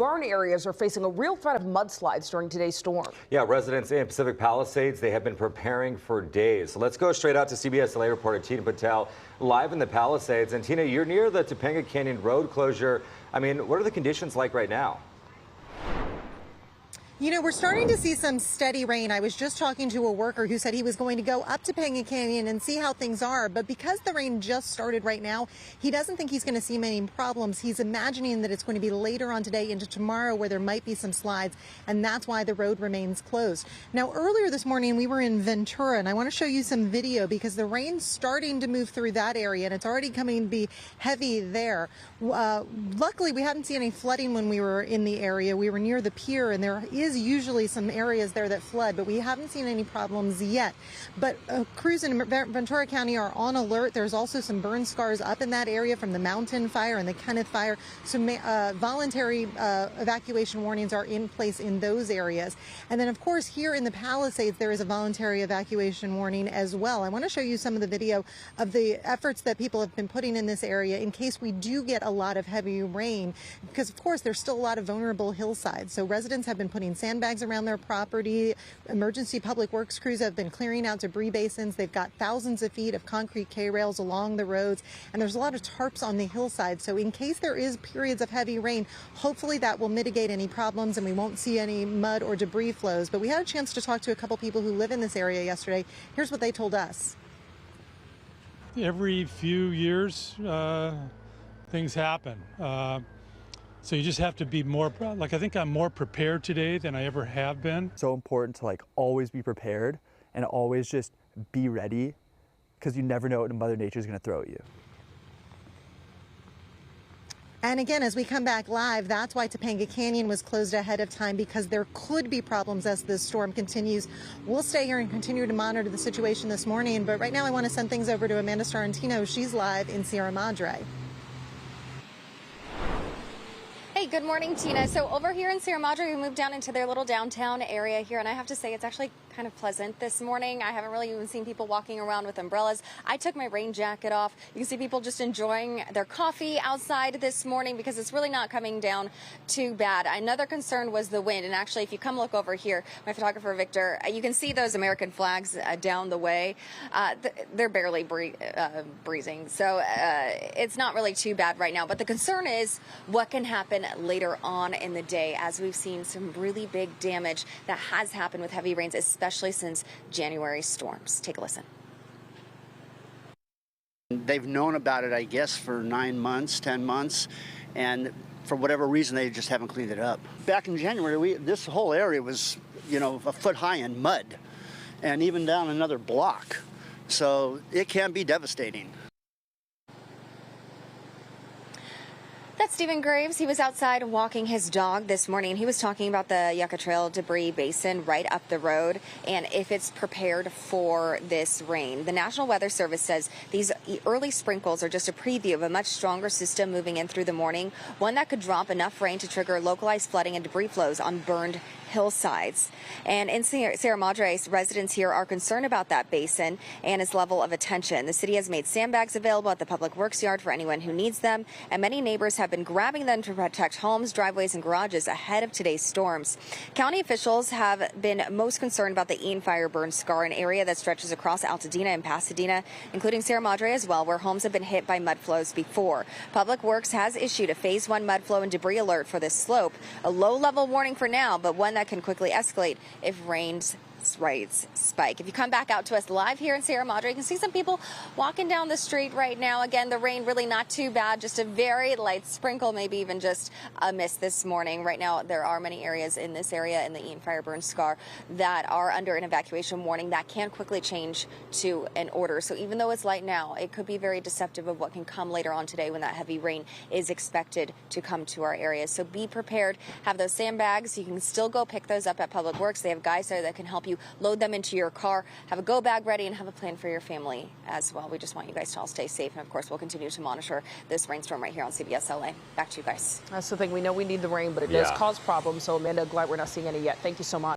barn areas are facing a real threat of mudslides during today's storm. Yeah, residents in Pacific Palisades, they have been preparing for days. So let's go straight out to CBS LA reporter Tina Patel live in the Palisades. And Tina, you're near the Topanga Canyon road closure. I mean, what are the conditions like right now? You know, we're starting to see some steady rain. I was just talking to a worker who said he was going to go up to Topanga Canyon and see how things are. But because the rain just started right now, he doesn't think he's going to see many problems. He's imagining that it's going to be later on today into tomorrow where there might be some slides, and that's why the road remains closed. Now, earlier this morning, we were in Ventura, and I want to show you some video because the rain's starting to move through that area, and it's already coming to be heavy there. Luckily, we hadn't seen any flooding when we were in the area. We were near the pier, and there is usually some areas there that flood, but we haven't seen any problems yet. But crews in Ventura County are on alert. There's also some burn scars up in that area from the Mountain Fire and the Kenneth Fire. So voluntary evacuation warnings are in place in those areas. And then, of course, here in the Palisades, there is a voluntary evacuation warning as well. I want to show you some of the video of the efforts that people have been putting in this area in case we do get a lot of heavy rain, because, of course, there's still a lot of vulnerable hillsides. So residents have been putting sandbags around their property. Emergency public works crews have been clearing out debris basins. They've got thousands of feet of concrete K-rails along the roads, and there's a lot of tarps on the hillside. So in case there is periods of heavy rain, hopefully that will mitigate any problems and we won't see any mud or debris flows. But we had a chance to talk to a couple people who live in this area yesterday. Here's what they told us. Every few years, things happen. So you just have to be more, I think I'm more prepared today than I ever have been. So important to always be prepared and always just be ready, because you never know what Mother Nature is going to throw at you. And again, as we come back live, that's why Topanga Canyon was closed ahead of time, because there could be problems as this storm continues. We'll stay here and continue to monitor the situation this morning. But right now I want to send things over to Amanda Starantino. She's live in Sierra Madre. Hey, good morning, Tina. So over here in Sierra Madre, we moved down into their little downtown area here, and I have to say it's actually kind of pleasant this morning. I haven't really even seen people walking around with umbrellas. I took my rain jacket off. You can see people just enjoying their coffee outside this morning because it's really not coming down too bad. Another concern was the wind, and actually, if you come look over here, my photographer Victor, you can see those American flags down the way. They're barely breezing, so it's not really too bad right now. But the concern is what can happen later on in the day, as we've seen some really big damage that has happened with heavy rains, especially since January storms. Take a listen. They've known about it, I guess, for 9 months, 10 months, and for whatever reason, they just haven't cleaned it up. Back in January, this whole area was, a foot high in mud, and even down another block. So it can be devastating. That's Stephen Graves. He was outside walking his dog this morning. He was talking about the Yucca Trail debris basin right up the road and if it's prepared for this rain. The National Weather Service says these early sprinkles are just a preview of a much stronger system moving in through the morning, one that could drop enough rain to trigger localized flooding and debris flows on burned hillsides. And in Sierra Madre, residents here are concerned about that basin and its level of attention. The city has made sandbags available at the public works yard for anyone who needs them, and many neighbors have been grabbing them to protect homes, driveways, and garages ahead of today's storms. County officials have been most concerned about the Ian fire burn scar, an area that stretches across Altadena and Pasadena, including Sierra Madre as well, where homes have been hit by mud flows before. Public Works has issued a Phase 1 mud flow and debris alert for this slope, a low-level warning for now, but one that can quickly escalate if rains rates spike. If you come back out to us live here in Sierra Madre, you can see some people walking down the street right now. Again, the rain really not too bad, just a very light sprinkle, maybe even just a mist this morning. Right now, there are many areas in this area in the Ian fire burn scar that are under an evacuation warning that can quickly change to an order. So even though it's light now, it could be very deceptive of what can come later on today when that heavy rain is expected to come to our area. So be prepared. Have those sandbags. You can still go pick those up at Public Works. They have guys there that can help you load them into your car, have a go bag ready, and have a plan for your family as well. We just want you guys to all stay safe. And of course, we'll continue to monitor this rainstorm right here on CBS LA. Back to you guys. That's the thing. We know we need the rain, but it does cause problems. So Amanda, glad we're not seeing any yet. Thank you so much.